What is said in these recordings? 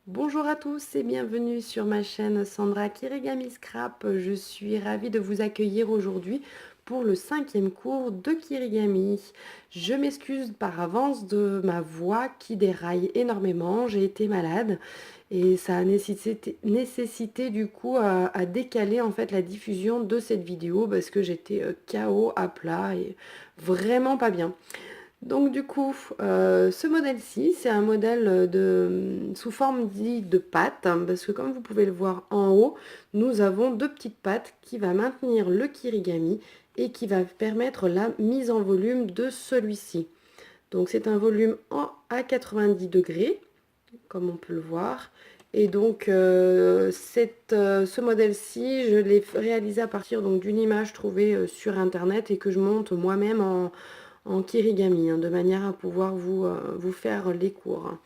Bonjour à tous et bienvenue sur ma chaîne Sandra Kirigami Scrap. Je suis ravie de vous accueillir aujourd'hui pour le 5e cours de Kirigami. Je m'excuse par avance de ma voix qui déraille énormément. J'ai été malade et ça a nécessité du coup à décaler en fait la diffusion de cette vidéo parce que j'étais KO à plat et vraiment pas bien. Donc du coup, ce modèle-ci, c'est un modèle sous forme dit de pattes, hein, parce que comme vous pouvez le voir en haut, nous avons deux petites pattes qui va maintenir le kirigami et qui va permettre la mise en volume de celui-ci. Donc c'est un volume à 90 degrés, comme on peut le voir. Et donc ce modèle-ci, je l'ai réalisé à partir d'une image trouvée sur internet et que je monte moi-même en kirigami, hein, de manière à pouvoir vous faire les cours.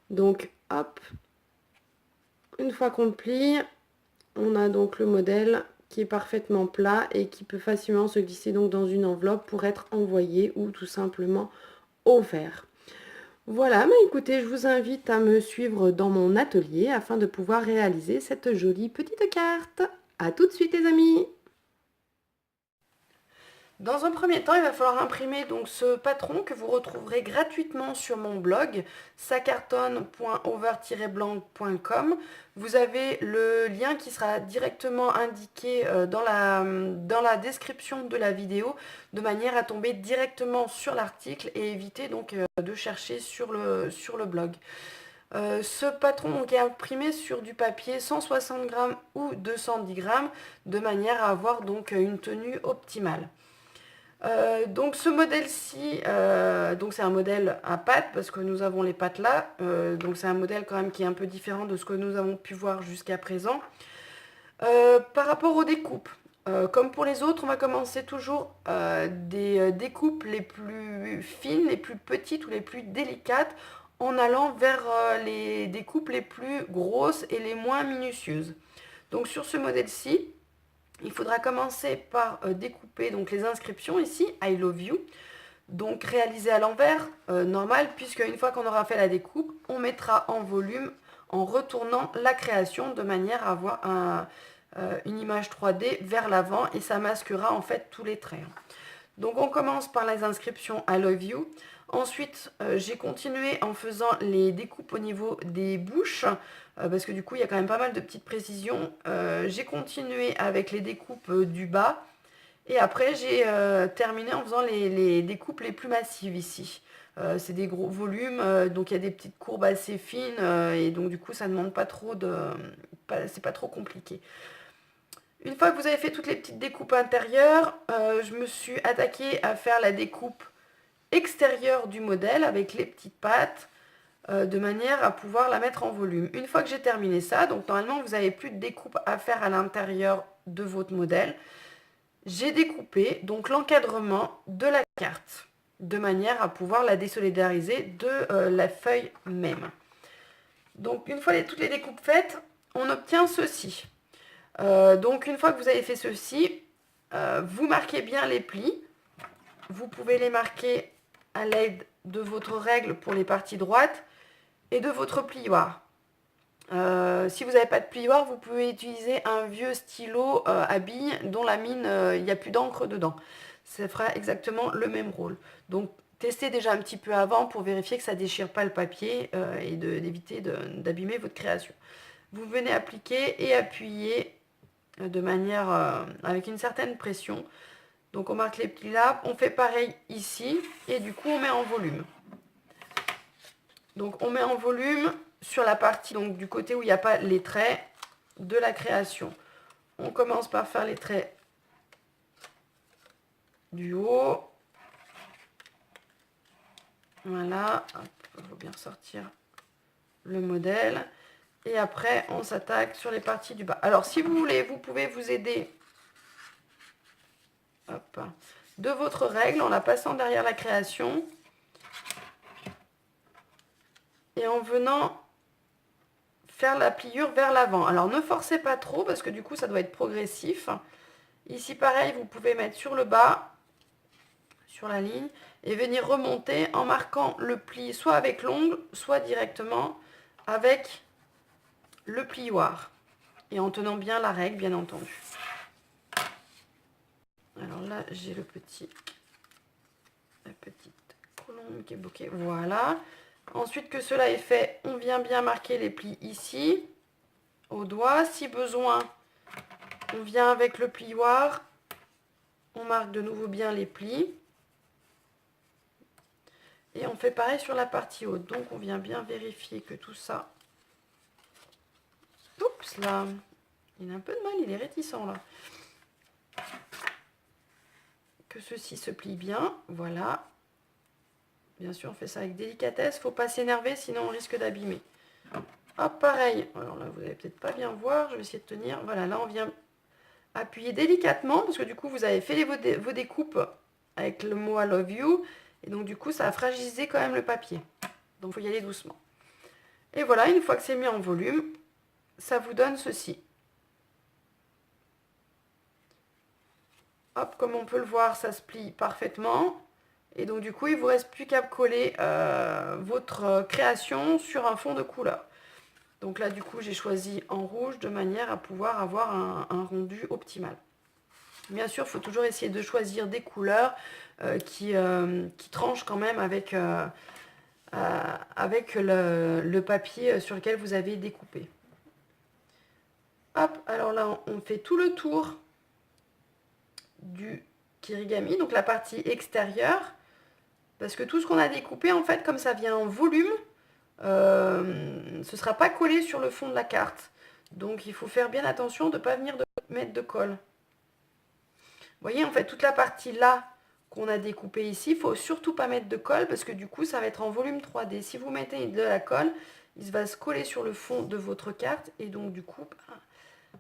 Donc hop, une fois qu'on le plie, on a donc le modèle qui est parfaitement plat et qui peut facilement se glisser donc dans une enveloppe pour être envoyé ou tout simplement offert. Voilà, mais écoutez, je vous invite à me suivre dans mon atelier afin de pouvoir réaliser cette jolie petite carte. A tout de suite les amis! Dans un premier temps, il va falloir imprimer donc ce patron que vous retrouverez gratuitement sur mon blog sacartonne.over-blanc.com. Vous avez le lien qui sera directement indiqué dans la description de la vidéo de manière à tomber directement sur l'article et éviter donc de chercher sur le blog. Ce patron donc, est imprimé sur du papier 160 grammes ou 210 grammes de manière à avoir donc une tenue optimale. Donc ce modèle-ci, donc c'est un modèle à pattes parce que nous avons les pattes là. Donc c'est un modèle quand même qui est un peu différent de ce que nous avons pu voir jusqu'à présent. Par rapport aux découpes, comme pour les autres, on va commencer toujours des découpes les plus fines, les plus petites ou les plus délicates en allant vers les découpes les plus grosses et les moins minutieuses. Donc sur ce modèle-ci, il faudra commencer par découper donc les inscriptions ici, I love you, donc réalisées à l'envers, normal, puisque une fois qu'on aura fait la découpe, on mettra en volume en retournant la création de manière à avoir une image 3D vers l'avant et ça masquera en fait tous les traits. Donc on commence par les inscriptions I love you. Ensuite, j'ai continué en faisant les découpes au niveau des bouches, parce que du coup, il y a quand même pas mal de petites précisions. J'ai continué avec les découpes du bas, et après, j'ai terminé en faisant les découpes les plus massives ici. C'est des gros volumes, donc il y a des petites courbes assez fines, et donc du coup, ça ne demande pas trop de... c'est pas trop compliqué. Une fois que vous avez fait toutes les petites découpes intérieures, je me suis attaquée à faire la découpe extérieure du modèle avec les petites pattes de manière à pouvoir la mettre en volume. Une fois que j'ai terminé ça, donc normalement vous n'avez plus de découpe à faire à l'intérieur de votre modèle, j'ai découpé donc l'encadrement de la carte de manière à pouvoir la désolidariser de la feuille même. Donc une fois toutes les découpes faites, on obtient ceci. Donc une fois que vous avez fait ceci, vous marquez bien les plis. Vous pouvez les marquer à l'aide de votre règle pour les parties droites et de votre plioir. Si vous n'avez pas de plioir, vous pouvez utiliser un vieux stylo à billes dont la mine, il n'y a plus d'encre dedans. Ça fera exactement le même rôle. Donc testez déjà un petit peu avant pour vérifier que ça ne déchire pas le papier et d'éviter d'abîmer votre création. Vous venez appliquer et appuyer de manière avec une certaine pression. Donc on marque les plis là, on fait pareil ici et du coup on met en volume. Donc on met en volume sur la partie donc, du côté où il n'y a pas les traits de la création. On commence par faire les traits du haut. Voilà, il faut bien sortir le modèle. Et après on s'attaque sur les parties du bas. Alors si vous voulez, vous pouvez vous aider de votre règle en la passant derrière la création. Et en venant faire la pliure vers l'avant. Alors ne forcez pas trop parce que du coup ça doit être progressif. Ici pareil, vous pouvez mettre sur le bas, sur la ligne, et venir remonter en marquant le pli soit avec l'ongle, soit directement avec le plioir. Et en tenant bien la règle, bien entendu. Alors là, j'ai la petite colombe qui est bloquée. Voilà. Ensuite que cela est fait, on vient bien marquer les plis ici, au doigt. Si besoin, on vient avec le plioir, on marque de nouveau bien les plis. Et on fait pareil sur la partie haute. Donc on vient bien vérifier que tout ça... Oups là, il a un peu de mal, il est réticent là. Que ceci se plie bien, voilà. Bien sûr, on fait ça avec délicatesse, faut pas s'énerver, sinon on risque d'abîmer. Hop, pareil. Alors là, vous n'allez peut-être pas bien voir, je vais essayer de tenir. Voilà, là on vient appuyer délicatement, parce que du coup, vous avez fait vos découpes avec le mot I love you. Et donc du coup, ça a fragilisé quand même le papier. Donc il faut y aller doucement. Et voilà, une fois que c'est mis en volume, ça vous donne ceci. Hop, comme on peut le voir, ça se plie parfaitement. Et donc du coup, il ne vous reste plus qu'à coller votre création sur un fond de couleur. Donc là, du coup, j'ai choisi en rouge de manière à pouvoir avoir un rendu optimal. Bien sûr, il faut toujours essayer de choisir des couleurs qui tranchent quand même avec le papier sur lequel vous avez découpé. Hop, alors là, on fait tout le tour du kirigami, donc la partie extérieure, parce que tout ce qu'on a découpé, en fait, comme ça vient en volume, ce ne sera pas collé sur le fond de la carte. Donc, il faut faire bien attention de ne pas venir mettre de colle. Vous voyez, en fait, toute la partie là qu'on a découpée ici, il ne faut surtout pas mettre de colle, parce que du coup, ça va être en volume 3D. Si vous mettez de la colle, il va se coller sur le fond de votre carte, et donc, du coup,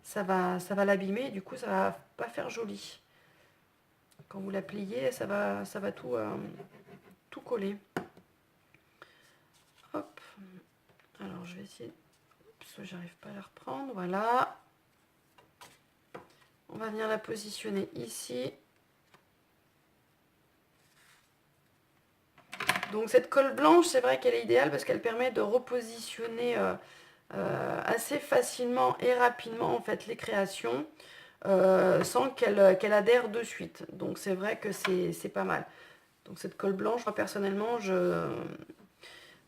ça va l'abîmer, du coup, ça va pas faire joli. Quand vous la pliez, ça va tout coller. Hop. Alors, je vais essayer, parce que j'arrive pas à la reprendre. Voilà. On va venir la positionner ici. Donc, cette colle blanche, c'est vrai qu'elle est idéale parce qu'elle permet de repositionner assez facilement et rapidement, en fait, les créations. Sans qu'elle adhère de suite. Donc c'est vrai que c'est pas mal. Donc cette colle blanche, moi personnellement,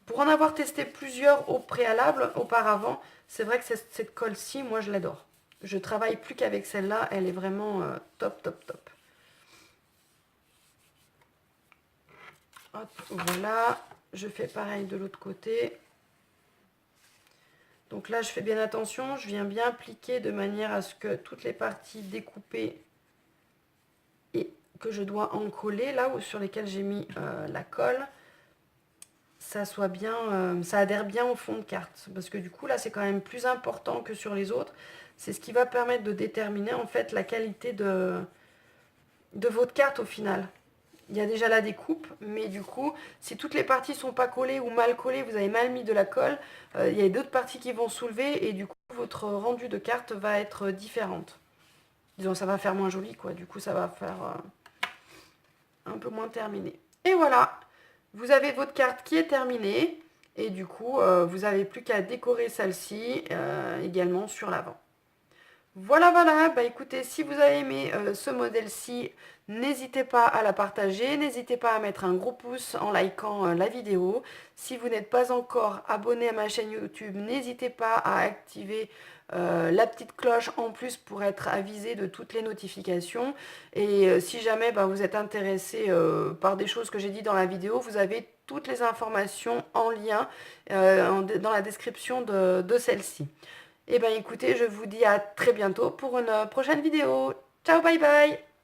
pour en avoir testé plusieurs au préalable, auparavant, c'est vrai que cette colle-ci, moi je l'adore. Je travaille plus qu'avec celle-là, elle est vraiment top, top, top. Hop, voilà, je fais pareil de l'autre côté. Donc là, je fais bien attention, je viens bien appliquer de manière à ce que toutes les parties découpées et que je dois en coller, là où sur lesquelles j'ai mis la colle, ça soit bien, ça adhère bien au fond de carte. Parce que du coup, là, c'est quand même plus important que sur les autres. C'est ce qui va permettre de déterminer, en fait, la qualité de votre carte au final. Il y a déjà la découpe, mais du coup, si toutes les parties sont pas collées ou mal collées, vous avez mal mis de la colle, il y a d'autres parties qui vont soulever et du coup, votre rendu de carte va être différente. Disons, ça va faire moins joli, quoi. Du coup, ça va faire un peu moins terminé. Et voilà, vous avez votre carte qui est terminée. Et du coup, vous n'avez plus qu'à décorer celle-ci également sur l'avant. Voilà, voilà, bah écoutez, si vous avez aimé ce modèle-ci, n'hésitez pas à la partager, n'hésitez pas à mettre un gros pouce en likant la vidéo. Si vous n'êtes pas encore abonné à ma chaîne YouTube, n'hésitez pas à activer la petite cloche en plus pour être avisé de toutes les notifications. Et si jamais vous êtes intéressé par des choses que j'ai dit dans la vidéo, vous avez toutes les informations en lien dans la description de celle-ci. Eh bien écoutez, je vous dis à très bientôt pour une prochaine vidéo. Ciao, bye bye!